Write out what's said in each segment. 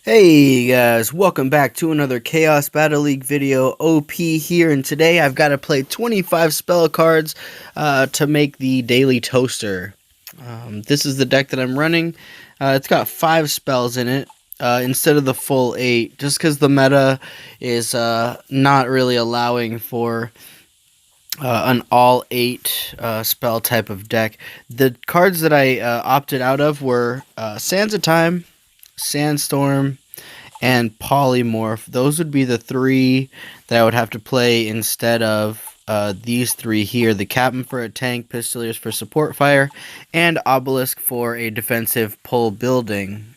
Hey guys, welcome back to another Chaos Battle League video. OP here, and today I've got to play 25 spell cards to make the Daily Toaster. This is the deck that I'm running. It's got 5 spells in it instead of the full 8, just because the meta is not really allowing for an all 8 spell type of deck. The cards that I opted out of were Sands of Time, Sandstorm, and Polymorph. Those would be the 3 that I would have to play instead of these 3 here. The Captain for a tank, Pistoliers for support fire, and Obelisk for a defensive pull building.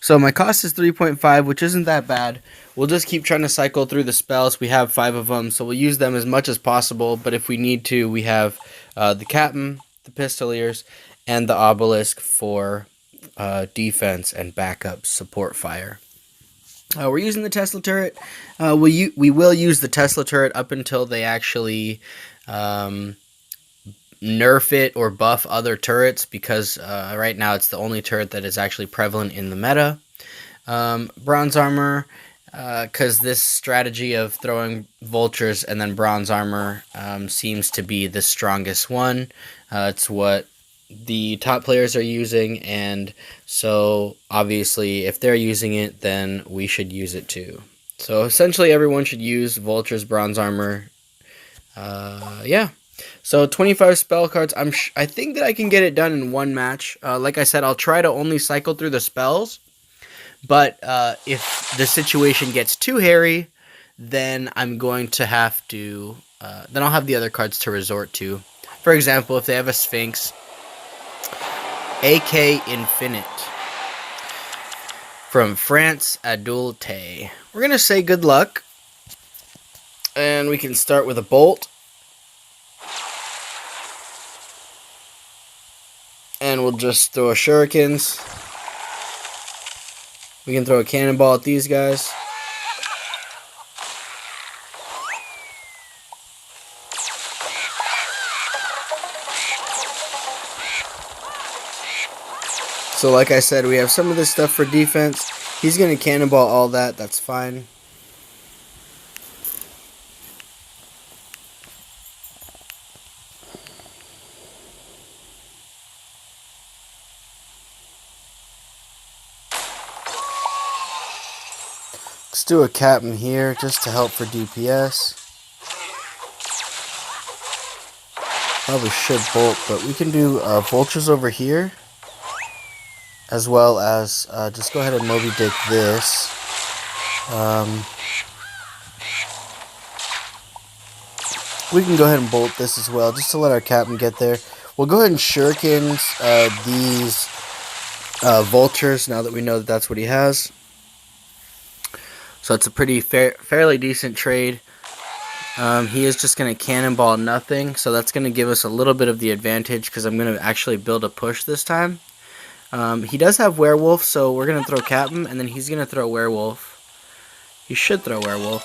So my cost is 3.5, which isn't that bad. We'll just keep trying to cycle through the spells. We have 5 of them, so we'll use them as much as possible. But if we need to, we have the Captain, the Pistoliers, and the Obelisk for defense and backup support fire. We're using the Tesla turret. We will use the Tesla turret up until they actually nerf it or buff other turrets, because right now it's the only turret that is actually prevalent in the meta. Bronze armor, because this strategy of throwing vultures and then bronze armor seems to be the strongest one. It's what the top players are using, and so obviously if they're using it, then we should use it too. So essentially everyone should use vultures, bronze armor. Yeah. So 25 spell cards. I think that I can get it done in one match. Like I said, I'll try to only cycle through the spells, but if the situation gets too hairy, then I'm going to have to then I'll have the other cards to resort to. For example, if they have a Sphinx, AK Infinite from France Adulte. We're going to say good luck, and we can start with a bolt, and we'll just throw a shurikens. We can throw a cannonball at these guys. So like I said, we have some of this stuff for defense. He's going to cannonball all that. That's fine. Let's do a captain here just to help for DPS. Probably should bolt, but we can do vultures over here, as well as just go ahead and Moby Dick this. We can go ahead and bolt this as well, just to let our captain get there. We'll go ahead and shurikens these vultures, now that we know that that's what he has. So it's a pretty fairly decent trade. He is just going to cannonball nothing, so that's going to give us a little bit of the advantage, because I'm going to actually build a push this time. He does have werewolf, so we're going to throw captain, and then he's going to throw werewolf. He should throw werewolf.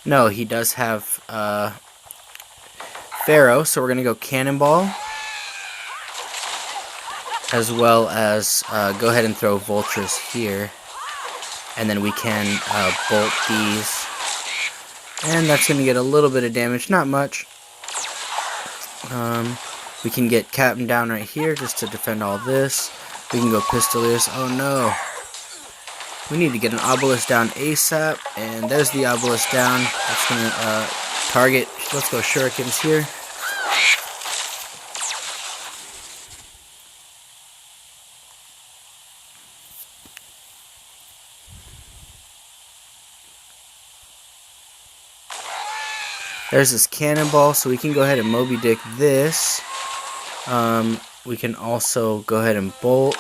No, he does have Pharaoh, so we're going to go cannonball, as well as go ahead and throw vultures here. And then we can bolt these. And that's going to get a little bit of damage, not much. We can get captain down right here just to defend all this. We can go pistoliers. Oh no. We need to get an obelisk down ASAP. And there's the obelisk down. That's going to target. Let's go shurikens here. There's this cannonball, so we can go ahead and Moby Dick this. We can also go ahead and bolt,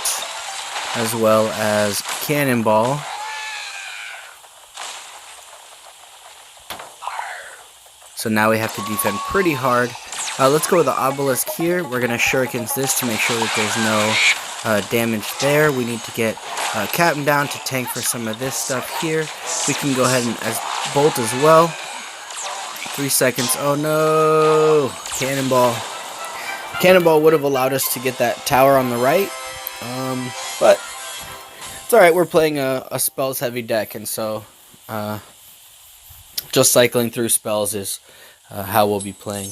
as well as cannonball. So now we have to defend pretty hard. Let's go with the obelisk here. We're going to shurikens this to make sure that there's no damage there. We need to get captain down to tank for some of this stuff here. We can go ahead and bolt as well. 3 seconds. Oh no! Cannonball. Cannonball would have allowed us to get that tower on the right. But it's alright, we're playing a spells heavy deck, and so just cycling through spells is how we'll be playing.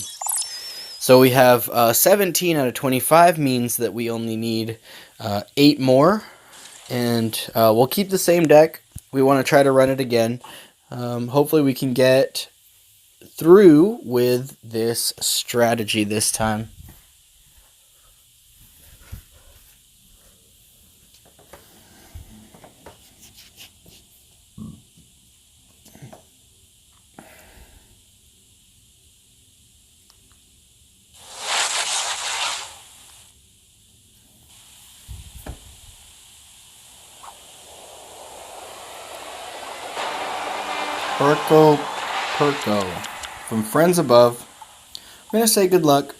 So we have 17 out of 25 means that we only need 8 more, and we'll keep the same deck. We want to try to run it again. Hopefully we can get through with this strategy this time. Perko. From friends above. I'm going to say good luck.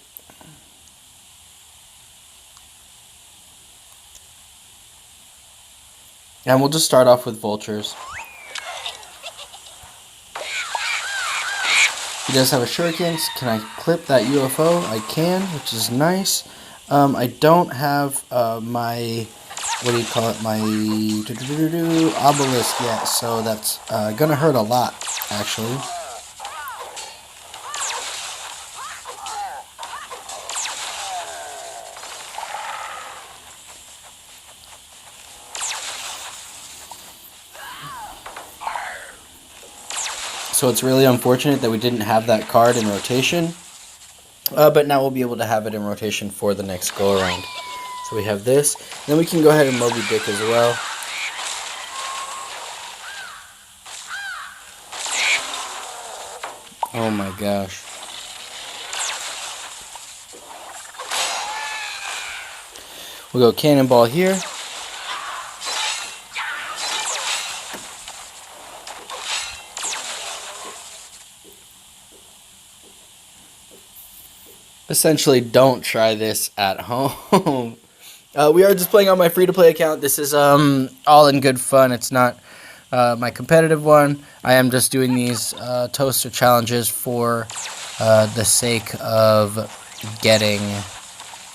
And we'll just start off with vultures. He does have a shuriken. Can I clip that UFO? I can, which is nice. I don't have my, what do you call it, my obelisk yet, so that's going to hurt a lot, actually. So it's really unfortunate that we didn't have that card in rotation. But now we'll be able to have it in rotation for the next go around. So we have this. Then we can go ahead and Moby Dick as well. Oh my gosh. We'll go Cannonball here. Essentially, don't try this at home. We are just playing on my free-to-play account. This is all in good fun. It's not my competitive one. I am just doing these toaster challenges for the sake of getting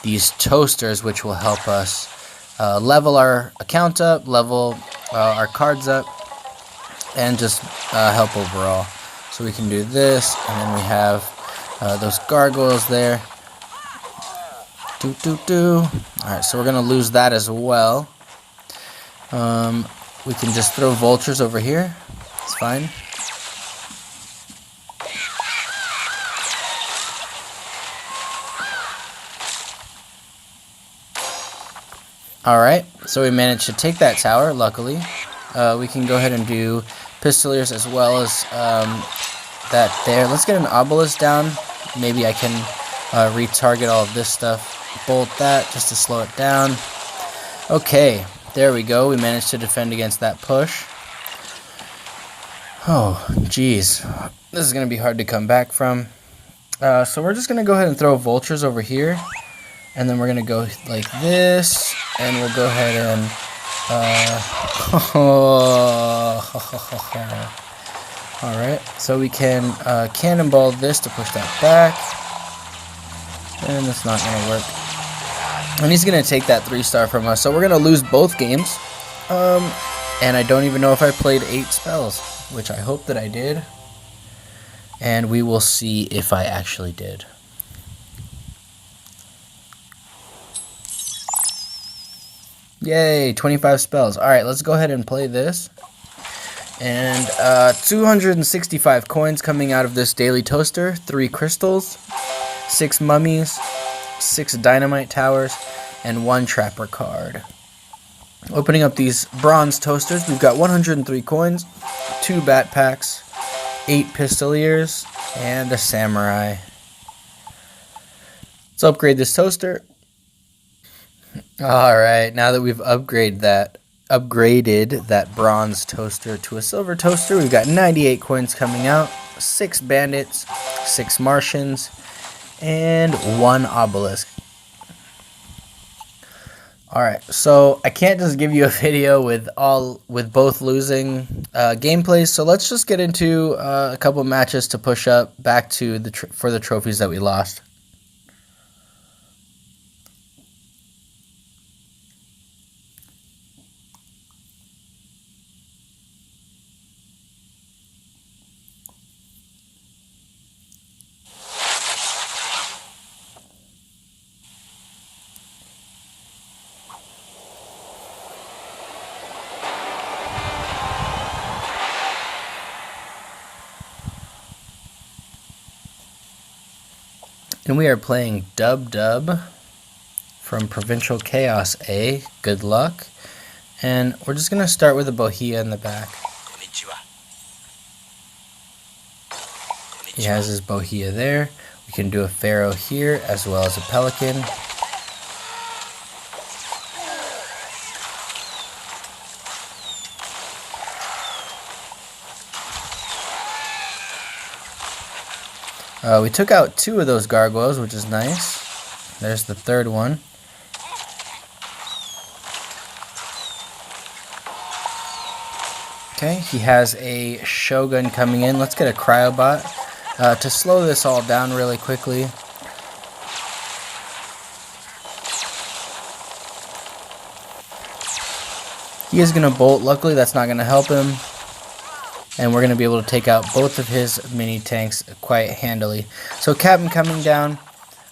these toasters, which will help us level our account up, level our cards up, and just help overall. So we can do this, and then we have those gargoyles there. Alright, so we're going to lose that as well. We can just throw vultures over here. It's fine. Alright, so we managed to take that tower, luckily. We can go ahead and do Pistoliers as well as that there. Let's get an obelisk down. Maybe I can retarget all of this stuff. Bolt that just to slow it down. Okay, there we go. We managed to defend against that push. Oh, geez. This is going to be hard to come back from. So we're just going to go ahead and throw vultures over here. And then we're going to go like this. And we'll go ahead and... Alright, so we can cannonball this to push that back. And it's not going to work. And he's going to take that 3-star from us. So we're going to lose both games. And I don't even know if I played 8 spells, which I hope that I did. And we will see if I actually did. Yay, 25 spells. Alright, let's go ahead and play this. And 265 coins coming out of this daily toaster. 3 crystals, 6 mummies, 6 dynamite towers, and 1 trapper card. Opening up these bronze toasters, we've got 103 coins, 2 bat packs, 8 pistoliers, and a samurai. Let's upgrade this toaster. Alright, now that we've upgraded that bronze toaster to a silver toaster, we've got 98 coins coming out, 6 bandits, 6 Martians, and 1 obelisk. Alright, so I can't just give you a video with both losing gameplays, so let's just get into a couple matches to push up back to for the trophies that we lost. And we are playing Dub Dub from Provincial Chaos A. Good luck. And we're just going to start with a Bohia in the back. He has his Bohia there. We can do a Pharaoh here as well as a Pelican. We took out 2 of those gargoyles, which is nice. There's the third one. Okay, he has a Shogun coming in. Let's get a Cryobot to slow this all down really quickly. He is going to bolt. Luckily, that's not going to help him. And we're going to be able to take out both of his mini tanks quite handily. So Captain coming down.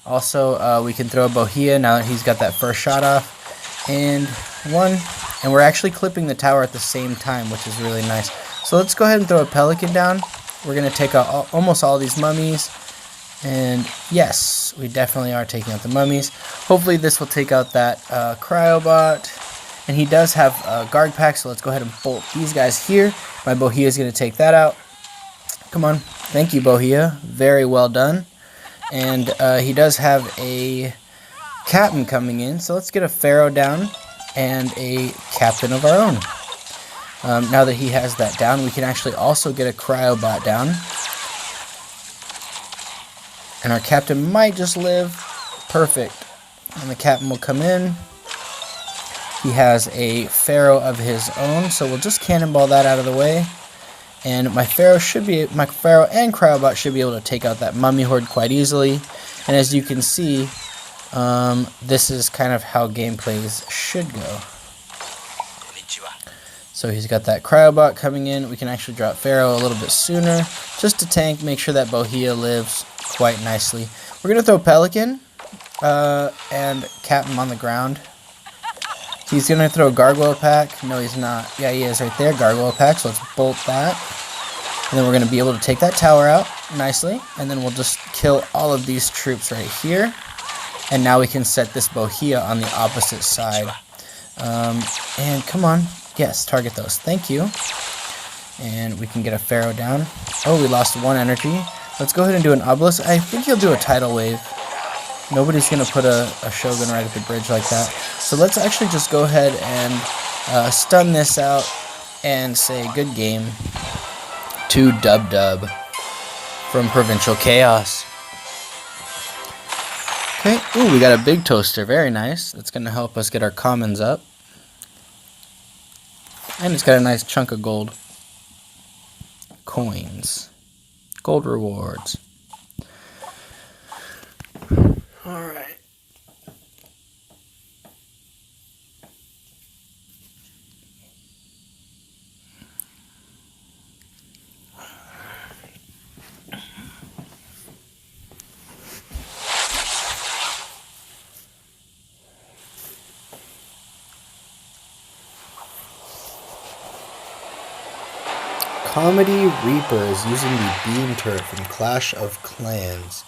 Also, we can throw a Bohia now that he's got that first shot off. And 1. And we're actually clipping the tower at the same time, which is really nice. So let's go ahead and throw a Pelican down. We're going to take out almost all these mummies. And yes, we definitely are taking out the mummies. Hopefully this will take out that Cryobot. And he does have a guard pack, so let's go ahead and bolt these guys here. My Bohia is going to take that out. Come on. Thank you, Bohia. Very well done. And he does have a Captain coming in, so let's get a Pharaoh down and a Captain of our own. Now that he has that down, we can actually also get a Cryobot down. And our Captain might just live. Perfect. And the Captain will come in. He has a Pharaoh of his own, so we'll just cannonball that out of the way. And my Pharaoh and Cryobot should be able to take out that mummy horde quite easily. And as you can see, this is kind of how gameplays should go. So he's got that Cryobot coming in. We can actually drop Pharaoh a little bit sooner, just to tank, make sure that Bohia lives quite nicely. We're going to throw Pelican and Captain on the ground. He's going to throw a Gargoyle Pack. No, he's not. Yeah, he is right there. Gargoyle Pack. So let's bolt that. And then we're going to be able to take that tower out nicely. And then we'll just kill all of these troops right here. And now we can set this Bohia on the opposite side. And come on. Yes, target those. Thank you. And we can get a Pharaoh down. Oh, we lost 1 energy. Let's go ahead and do an Obelisk. I think he'll do a Tidal Wave. Nobody's going to put a Shogun right at the bridge like that. So let's actually just go ahead and stun this out and say good game to Dub Dub from Provincial Chaos. Okay, ooh, we got a big toaster. Very nice. That's going to help us get our commons up. And it's got a nice chunk of gold. Coins. Gold rewards. Alright. Comedy Reaper is using the beam turret from Clash of Clans.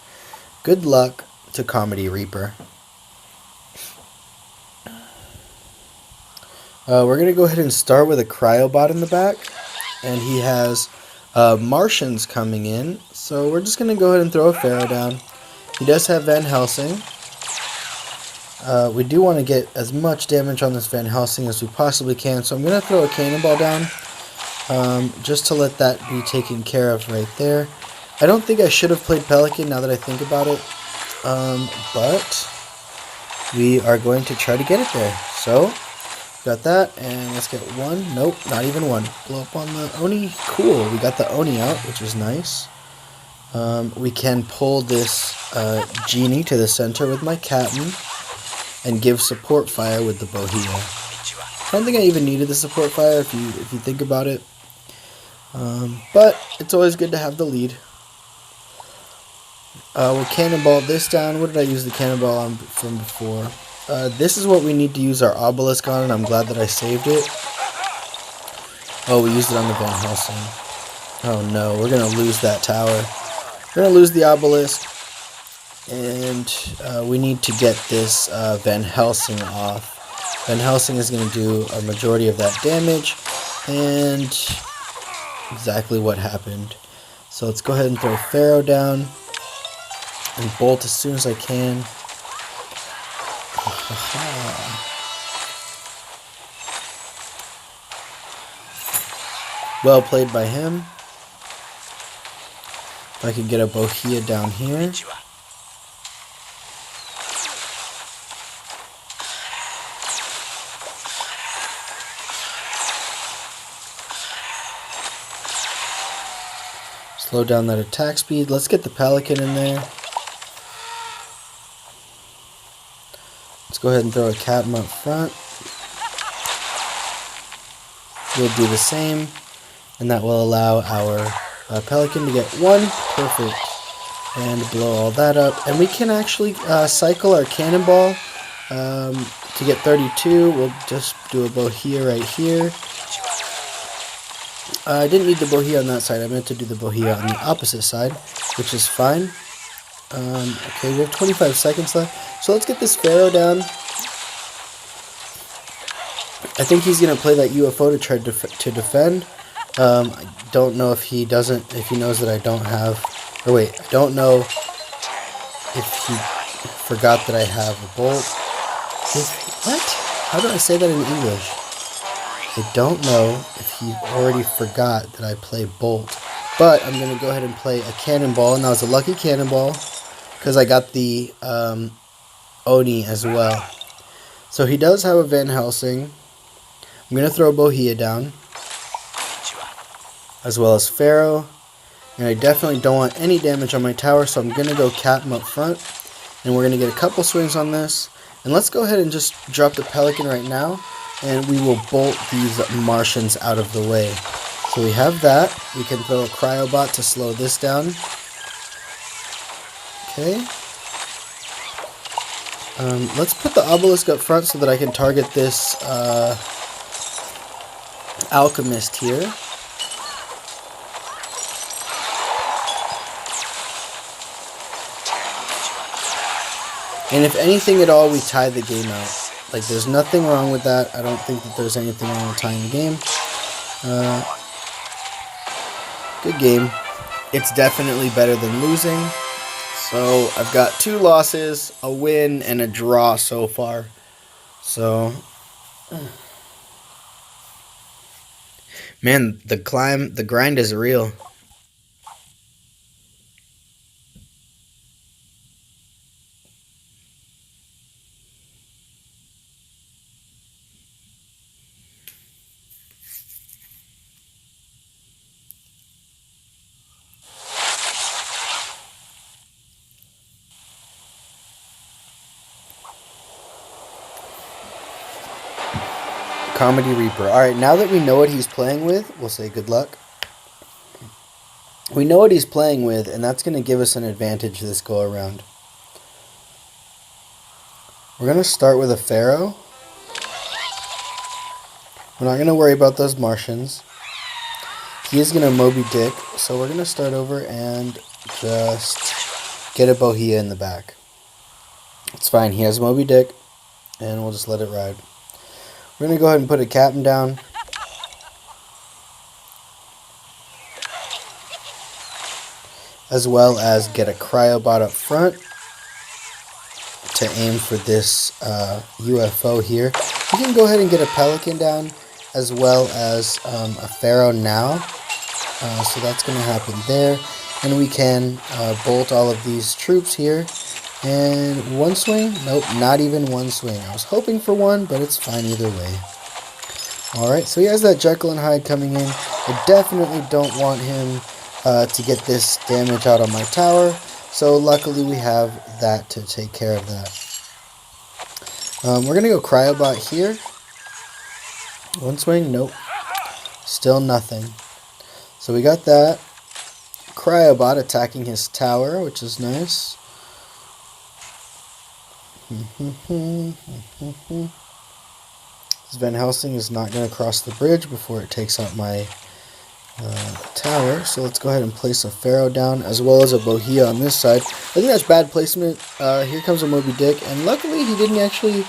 Good luck to Comedy Reaper. We're going to go ahead and start with a Cryobot in the back. And he has Martians coming in. So we're just going to go ahead and throw a Pharaoh down. He does have Van Helsing. We do want to get as much damage on this Van Helsing as we possibly can. So I'm going to throw a Cannonball down. Just to let that be taken care of right there. I don't think I should have played Pelican now that I think about it. But we are going to try to get it there. So, got that, and let's get 1. Nope, not even 1. Blow up on the Oni. Cool, we got the Oni out, which is nice. We can pull this Genie to the center with my Captain and give support fire with the Bohia. I don't think I even needed the support fire if you think about it. But it's always good to have the lead. We'll cannonball this down. What did I use the cannonball on from before? This is what we need to use our obelisk on, and I'm glad that I saved it. Oh, we used it on the Van Helsing. Oh no, we're going to lose that tower. We're going to lose the obelisk. And we need to get this Van Helsing off. Van Helsing is going to do a majority of that damage, and exactly what happened. So let's go ahead and throw Pharaoh down and bolt as soon as I can. Well played by him. If I could get a Bohia down here. Slow down that attack speed. Let's get the Pelican in there. Let's go ahead and throw a Captain up front. We'll do the same, and that will allow our Pelican to get one. Perfect. And blow all that up. And we can actually cycle our Cannonball to get 32. We'll just do a Bohia right here. I didn't need the Bohia on that side. I meant to do the Bohia on the opposite side, which is fine. Okay, we have 25 seconds left. So let's get this Pharaoh down. I think he's going to play that UFO to try to defend. I don't know if he knows that I don't have... Or wait, I don't know if he forgot that I have a bolt. What? How do I say that in English? I don't know if he already forgot that I play bolt. But I'm going to go ahead and play a Cannonball. And that was a lucky Cannonball because I got the Oni as well. So he does have a Van Helsing. I'm going to throw Bohia down, as well as Pharaoh. And I definitely don't want any damage on my tower, so I'm going to go Captain up front. And we're going to get a couple swings on this. And let's go ahead and just drop the Pelican right now. And we will bolt these Martians out of the way. So we have that. We can throw a Cryobot to slow this down. Okay. Let's put the Obelisk up front so that I can target this Alchemist here. And if anything at all, we tie the game out. Like, there's nothing wrong with that. I don't think that there's anything wrong with tying the game. Good game. It's definitely better than losing. So, I've got 2 losses, a win, and a draw so far. So, man, the grind is real. Comedy Reaper. Alright, now that we know what he's playing with, we'll say good luck. We know what he's playing with, and that's going to give us an advantage this go around. We're going to start with a Pharaoh. We're not going to worry about those Martians. He is going to Moby Dick, so we're going to start over and just get a Bohia in the back. It's fine, he has Moby Dick, and we'll just let it ride. We're going to go ahead and put a Captain down. As well as get a Cryobot up front to aim for this UFO here. We can go ahead and get a Pelican down as well as a Pharaoh now. So that's going to happen there. And we can bolt all of these troops here. And one swing? Nope, not even one swing. I was hoping for one, but it's fine either way. Alright, so he has that Jekyll and Hyde coming in. I definitely don't want him to get this damage out on my tower. So luckily we have that to take care of that. We're going to go Cryobot here. One swing? Nope. Still nothing. So we got that. Cryobot attacking his tower, which is nice. This Van Helsing is not going to cross the bridge before it takes out my tower. So let's go ahead and place a Pharaoh down as well as a Bohia on this side. I think that's bad placement. Here comes a Moby Dick, and luckily he didn't actually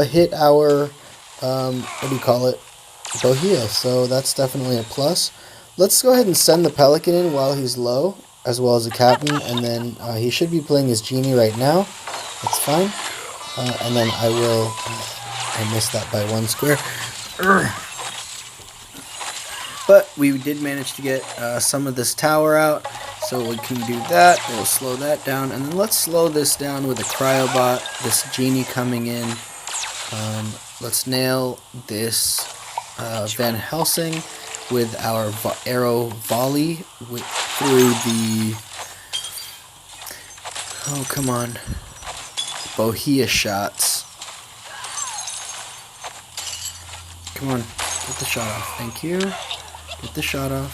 hit our, what do you call it, Bohia. So that's definitely a plus. Let's go ahead and send the Pelican in while he's low, as well as the Captain, and then he should be playing his Genie right now. That's fine. And then I will... I missed that by 1 square. But we did manage to get some of this tower out, so we can do that. We'll slow that down, and then let's slow this down with a Cryobot, this Genie coming in. Let's nail this Van Helsing with our arrow volley through the... Oh, come on. Bohia shots. Come on, get the shot off. Thank you. Get the shot off.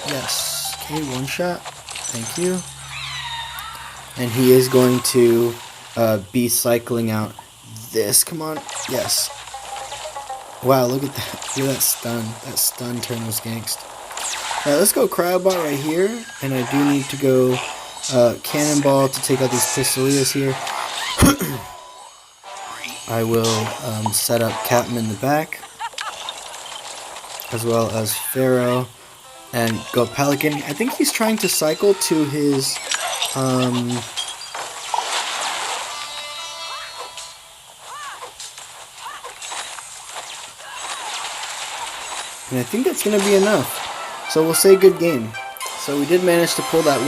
Yes. Okay, 1 shot. Thank you. And he is going to be cycling out this. Come on. Yes. Wow, look at that. Look at that stun. That stun turn was gangst. Alright, let's go Cryobot right here. And I do need to go Cannonball to take out these Pistolias here. I will set up Captain in the back, as well as Pharaoh, and go Pelican. I think he's trying to cycle to his and I think that's going to be enough. So we'll say good game. So we did manage to pull that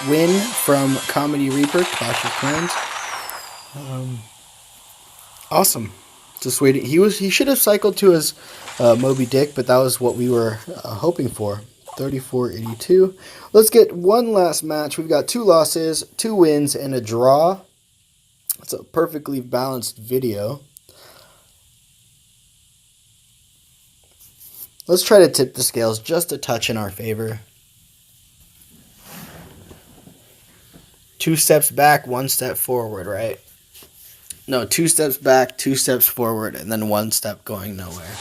win from Comedy Reaper, Clash of Clans. Awesome. Just waiting. He should have cycled to his Moby Dick, but that was what we were hoping for. 34-82. Let's get one last match. We've got 2 losses, 2 wins, and a draw. It's a perfectly balanced video. Let's try to tip the scales just a touch in our favor. 2 steps back, 1 step forward, right? No, 2 steps back, 2 steps forward, and then 1 step going nowhere.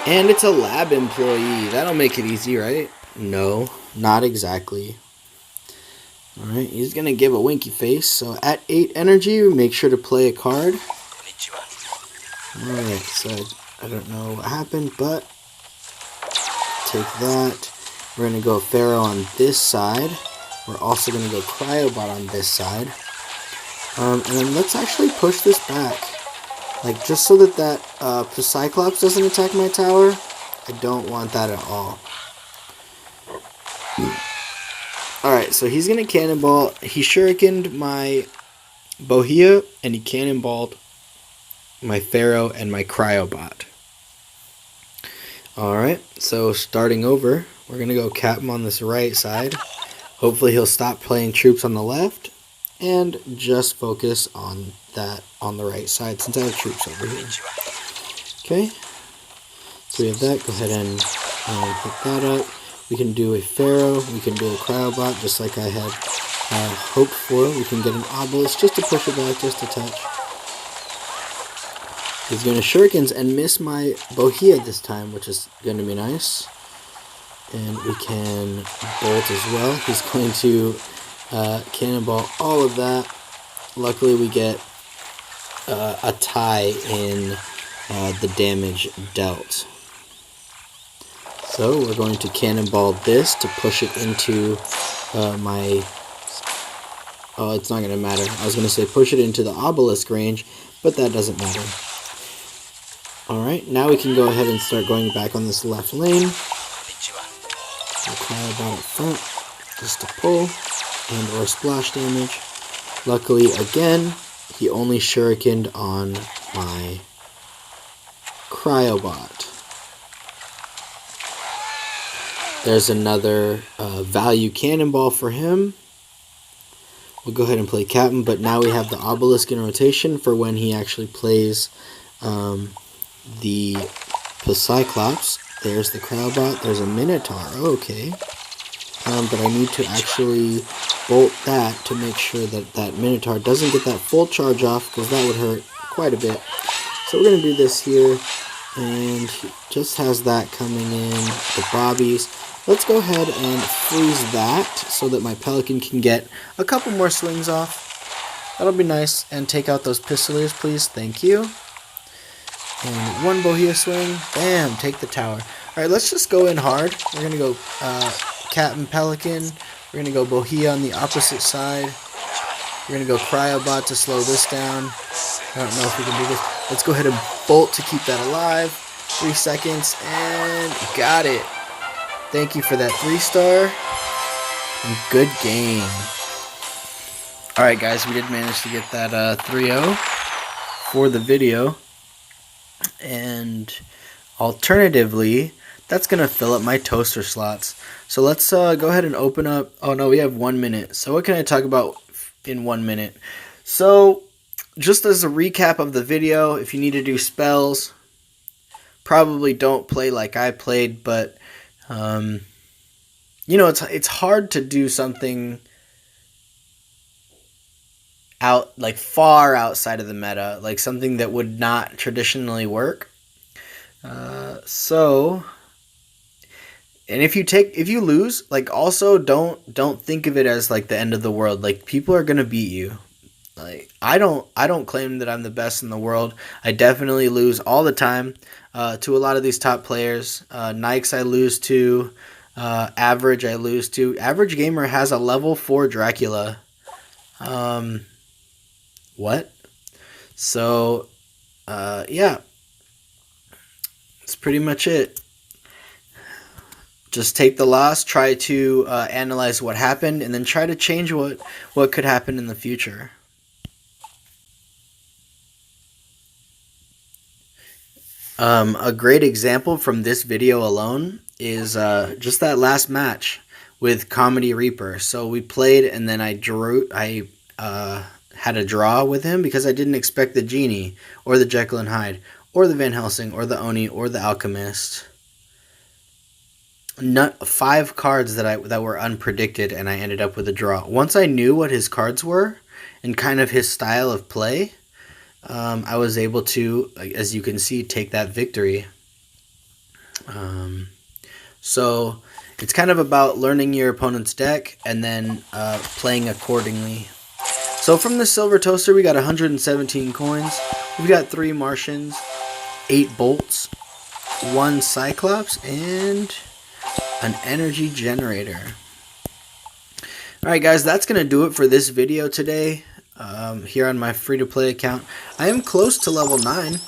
And it's a lab employee. That'll make it easy, right? No, not exactly. Alright, he's going to give a winky face. So at 8 energy, make sure to play a card. Alright, so I don't know what happened, but take that. We're going to go Pharaoh on this side. We're also going to go Cryobot on this side. And then let's actually push this back. Like, just so that Cyclops doesn't attack my tower. I don't want that at all. Alright, so he's going to Cannonball. He Shurikened my Bohia, and he Cannonballed my Pharaoh and my Cryobot. Alright, so starting over, we're going to go Captain on this right side. Hopefully he'll stop playing troops on the left and just focus on that on the right side since I have troops over here. Okay, so we have that. Go ahead and pick that up. We can do a Pharaoh, we can do a Cryobot just like I had hoped for. We can get an Obelisk just to push it back just a touch. He's going to Shurikens and miss my Bohia this time, which is going to be nice. And we can bolt as well. He's going to Cannonball all of that. Luckily we get a tie in the damage dealt. So we're going to Cannonball this to push it into my... Oh, it's not going to matter. I was going to say push it into the Obelisk range, but that doesn't matter. Alright, now we can go ahead and start going back on this left lane. We'll Cryobot up front, just to pull, and or splash damage. Luckily, again, he only Shurikened on my Cryobot. There's another value Cannonball for him. We'll go ahead and play Captain, but now we have the Obelisk in rotation for when he actually plays the Cyclops. There's the Cryobot. There's a Minotaur. Oh, okay. But I need to actually bolt that to make sure that that Minotaur doesn't get that full charge off, because that would hurt quite a bit. So we're going to do this here, and he just has that coming in, the bobbies. Let's go ahead and freeze that so that my Pelican can get a couple more swings off. That'll be nice. And take out those Pistoliers, please. Thank you. And one Bohea swing. Bam, take the tower. Alright, let's just go in hard. We're going to go Captain Pelican. We're going to go Bohea on the opposite side. We're going to go Cryobot to slow this down. I don't know if we can do this. Let's go ahead and bolt to keep that alive. 3 seconds, and got it. Thank you for that 3-star. And good game. Alright guys, we did manage to get that 3-0 for the video. And alternatively, that's going to fill up my toaster slots. So let's go ahead and open up. Oh no, we have 1 minute. So what can I talk about in 1 minute? So just as a recap of the video, if you need to do spells, probably don't play like I played, but you know, it's hard to do something out like far outside of the meta, like something that would not traditionally work. And if you lose, like, also don't think of it as like the end of the world. Like, people are gonna beat you. Like, I don't claim that I'm the best in the world. I definitely lose all the time to a lot of these top players. Nikes I lose to. Average I lose to. Average Gamer has a level 4 Dracula. What? So, yeah. That's pretty much it. Just take the loss, try to analyze what happened, and then try to change what could happen in the future. A great example from this video alone is just that last match with Comedy Reaper. So we played, and then I had a draw with him because I didn't expect the Genie, or the Jekyll and Hyde, or the Van Helsing, or the Oni, or the Alchemist. 5 cards that were unpredicted, and I ended up with a draw. Once I knew what his cards were and kind of his style of play, I was able to, as you can see, take that victory. So it's kind of about learning your opponent's deck and then playing accordingly. So from the Silver Toaster, we got 117 coins. We've got 3 Martians, 8 Bolts, 1 Cyclops, and an Energy Generator. Alright guys, that's going to do it for this video today. Here on my free-to-play account. I am close to level 9,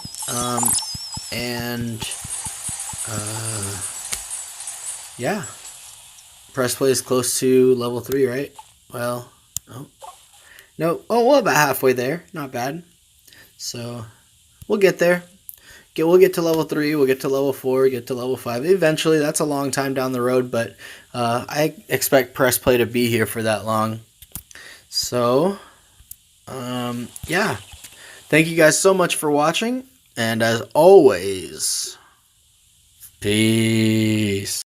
yeah, press play is close to level 3, right? Well, well, about halfway there, not bad. So we'll get there. We'll get to level 3, we'll get to level 4, get to level 5. Eventually, that's a long time down the road, but I expect press play to be here for that long. So yeah, thank you guys so much for watching, and as always, peace.